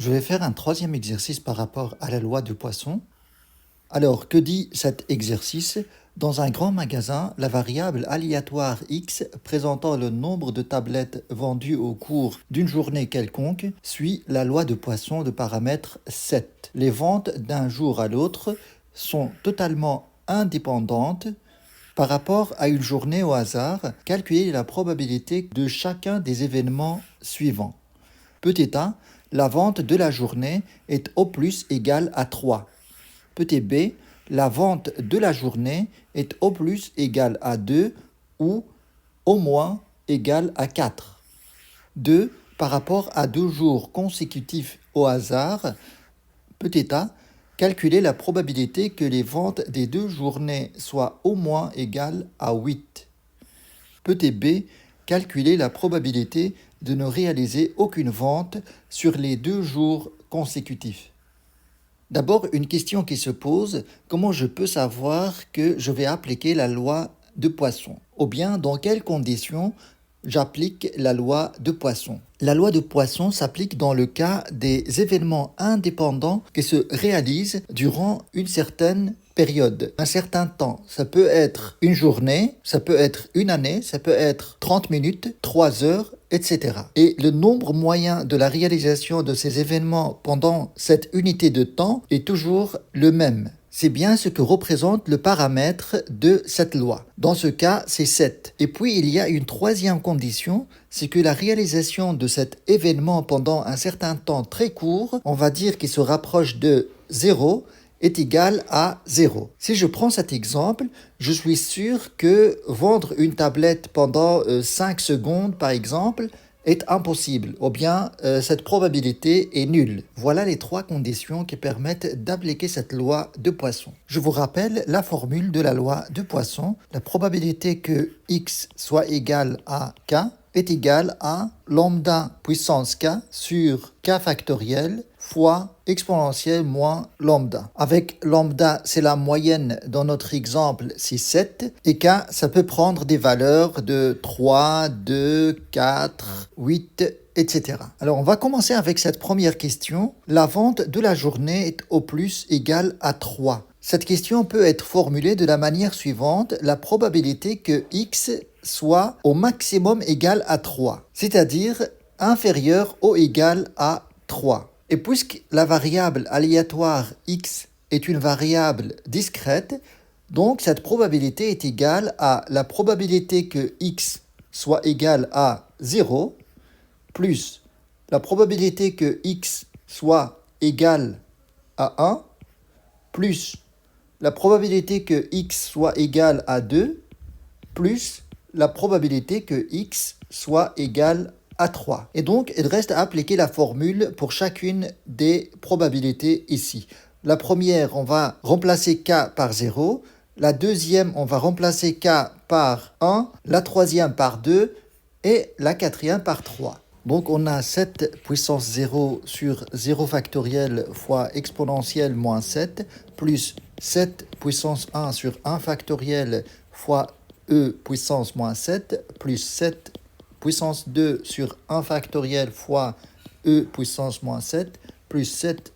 Je vais faire un troisième exercice par rapport à la loi de Poisson. Alors, que dit cet exercice? Dans un grand magasin, la variable aléatoire x présentant le nombre de tablettes vendues au cours d'une journée quelconque suit la loi de Poisson de paramètre 7. Les ventes d'un jour à l'autre sont totalement indépendantes par rapport à une journée au hasard. Calculez la probabilité de chacun des événements suivants. Petit a, la vente de la journée est au plus égale à 3. Petit b, la vente de la journée est au plus égale à 2 ou au moins égale à 4. 2. Par rapport à 2 jours consécutifs au hasard, petit a, calculer la probabilité que les ventes des 2 journées soient au moins égales à 8. Petit b, calculer la probabilité de ne réaliser aucune vente sur les 2 jours consécutifs. D'abord, une question qui se pose, comment je peux savoir que je vais appliquer la loi de Poisson? Ou bien, dans quelles conditions j'applique la loi de Poisson? La loi de Poisson s'applique dans le cas des événements indépendants qui se réalisent durant une certaine période, un certain temps. Ça peut être une journée, ça peut être une année, ça peut être 30 minutes, 3 heures, etc. Et le nombre moyen de la réalisation de ces événements pendant cette unité de temps est toujours le même. C'est bien ce que représente le paramètre de cette loi. Dans ce cas, c'est 7. Et puis, il y a une troisième condition, c'est que la réalisation de cet événement pendant un certain temps très court, on va dire qu'il se rapproche de 0, est égal à 0. Si je prends cet exemple, je suis sûr que vendre une tablette pendant 5 secondes, par exemple, est impossible, ou bien cette probabilité est nulle. Voilà les 3 conditions qui permettent d'appliquer cette loi de Poisson. Je vous rappelle la formule de la loi de Poisson. La probabilité que x soit égal à k est égale à lambda puissance k sur k factoriel fois exponentielle moins lambda. Avec lambda, c'est la moyenne dans notre exemple, c'est 7. Et k, ça peut prendre des valeurs de 3, 2, 4, 8, etc. Alors, on va commencer avec cette première question. La vente de la journée est au plus égale à 3. Cette question peut être formulée de la manière suivante. La probabilité que x soit au maximum égal à 3, c'est-à-dire inférieur ou égal à 3. Et puisque la variable aléatoire x est une variable discrète, donc cette probabilité est égale à la probabilité que x soit égal à 0 plus la probabilité que x soit égal à 1 plus la probabilité que x soit égal à 2 plus la probabilité que x soit égal à 3. Et donc, il reste à appliquer la formule pour chacune des probabilités ici. La première, on va remplacer k par 0. La deuxième, on va remplacer k par 1. La troisième par 2. Et la quatrième par 3. Donc, on a 7 puissance 0 sur 0 factoriel fois exponentielle moins 7 plus 7 puissance 1 sur 1 factoriel fois e puissance moins 7 plus 7 puissance 2 sur 1 factoriel fois e puissance moins 7 plus 7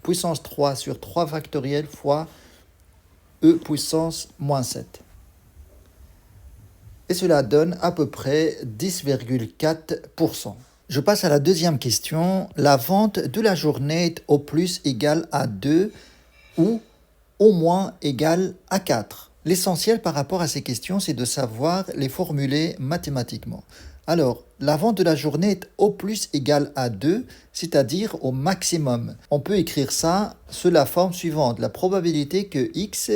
puissance 3 sur 3 factoriel fois e puissance moins 7. Et cela donne à peu près 10,4%. Je passe à la deuxième question. La vente de la journée est au plus égale à 2 ou au moins égale à 4. L'essentiel par rapport à ces questions, c'est de savoir les formuler mathématiquement. Alors, la vente de la journée est au plus égale à 2, c'est-à-dire au maximum. On peut écrire ça sous la forme suivante. La probabilité que x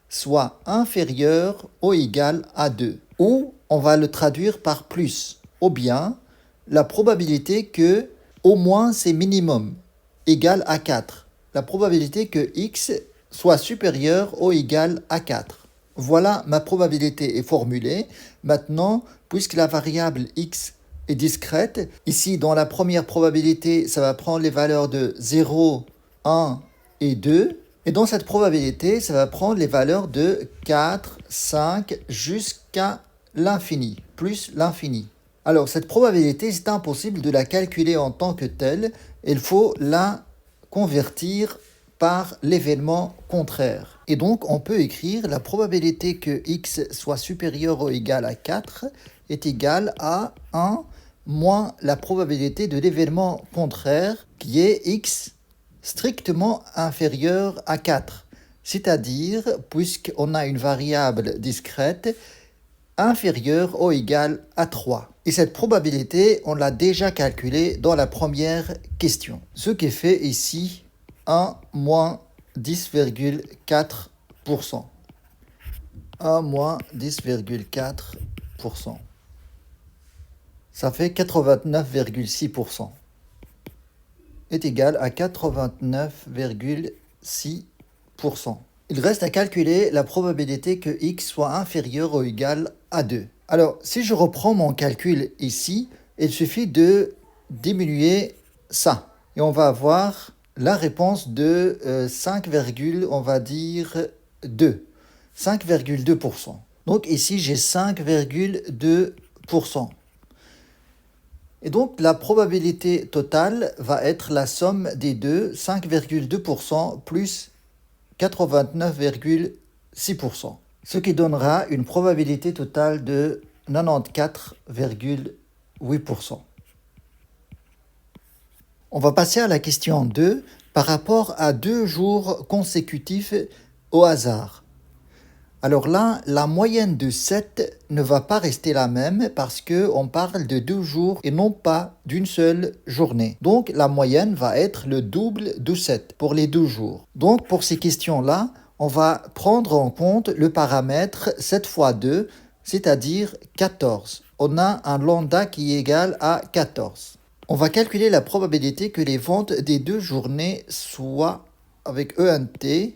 soit inférieur ou égal à 2. Ou on va le traduire par plus. Ou bien, la probabilité que au moins c'est minimum égale à 4. La probabilité que x soit supérieur ou égal à 4. Voilà, ma probabilité est formulée. Maintenant, puisque la variable x est discrète, ici dans la première probabilité, ça va prendre les valeurs de 0, 1 et 2. Et dans cette probabilité, ça va prendre les valeurs de 4, 5 jusqu'à l'infini, plus l'infini. Alors, cette probabilité, c'est impossible de la calculer en tant que telle. Il faut la convertir par l'événement contraire. Et donc, on peut écrire la probabilité que x soit supérieur ou égal à 4 est égale à 1 moins la probabilité de l'événement contraire qui est x strictement inférieur à 4. C'est-à-dire, puisqu'on a une variable discrète, inférieure ou égale à 3. Et cette probabilité, on l'a déjà calculée dans la première question. Ce qui fait ici 1 moins 10,4%. 1 moins 10,4%. Ça fait 89,6%. Est égal à 89,6%. Il reste à calculer la probabilité que x soit inférieur ou égal à 2. Alors, si je reprends mon calcul ici, il suffit de diminuer ça. Et on va avoir la réponse de 5, on va dire 2. 5,2%. Donc ici, j'ai 5,2%. Et donc, la probabilité totale va être la somme des deux, 5,2% plus 89,6%, ce qui donnera une probabilité totale de 94,8%. On va passer à la question 2 par rapport à 2 jours consécutifs au hasard. Alors là, la moyenne de 7 ne va pas rester la même parce qu'on parle de 2 jours et non pas d'une seule journée. Donc la moyenne va être le double de 7 pour les 2 jours. Donc pour ces questions-là, on va prendre en compte le paramètre 7 fois 2, c'est-à-dire 14. On a un lambda qui est égal à 14. On va calculer la probabilité que les ventes des 2 journées soient, avec ENT,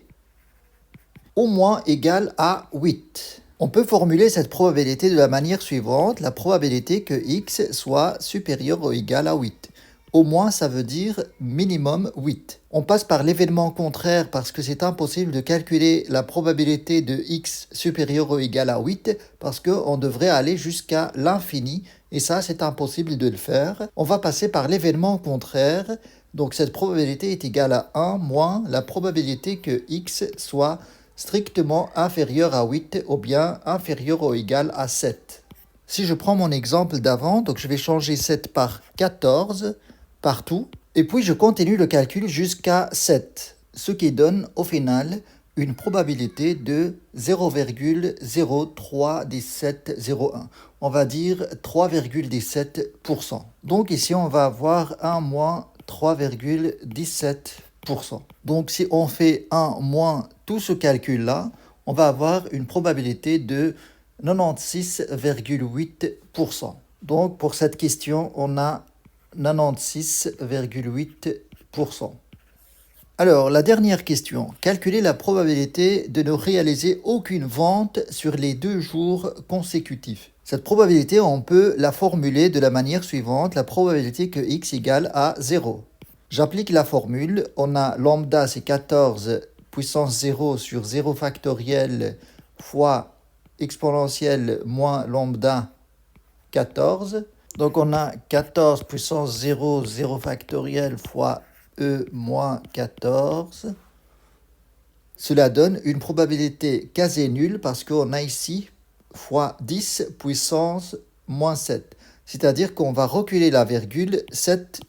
au moins égal à 8. On peut formuler cette probabilité de la manière suivante, la probabilité que x soit supérieur ou égal à 8. Au moins, ça veut dire minimum 8. On passe par l'événement contraire parce que c'est impossible de calculer la probabilité de x supérieur ou égal à 8 parce qu'on devrait aller jusqu'à l'infini et ça, c'est impossible de le faire. On va passer par l'événement contraire. Donc, cette probabilité est égale à 1 moins la probabilité que x soit strictement inférieur à 8 ou bien inférieur ou égal à 7. Si je prends mon exemple d'avant, donc je vais changer 7 par 14 partout, et puis je continue le calcul jusqu'à 7, ce qui donne au final une probabilité de 0,031701. On va dire 3,17%. Donc ici, on va avoir 1 moins 3,17%. Donc si on fait 1 moins tout ce calcul-là, on va avoir une probabilité de 96,8%. Donc pour cette question, on a 96,8%. Alors, la dernière question. Calculer la probabilité de ne réaliser aucune vente sur les 2 jours consécutifs. Cette probabilité, on peut la formuler de la manière suivante. La probabilité que x égale à 0. J'applique la formule. On a lambda, c'est 14 puissance 0 sur 0 factoriel fois exponentielle moins lambda 14. Donc on a 14 puissance 0, 0 factoriel fois e moins 14. Cela donne une probabilité quasi nulle parce qu'on a ici fois 10 puissance moins 7. C'est-à-dire qu'on va reculer la virgule 7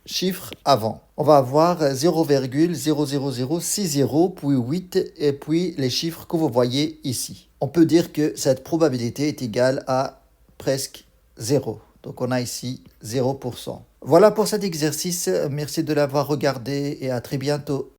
chiffres avant. On va avoir 0,00060, puis 8 et puis les chiffres que vous voyez ici. On peut dire que cette probabilité est égale à presque 0. Donc on a ici 0%. Voilà pour cet exercice. Merci de l'avoir regardé et à très bientôt.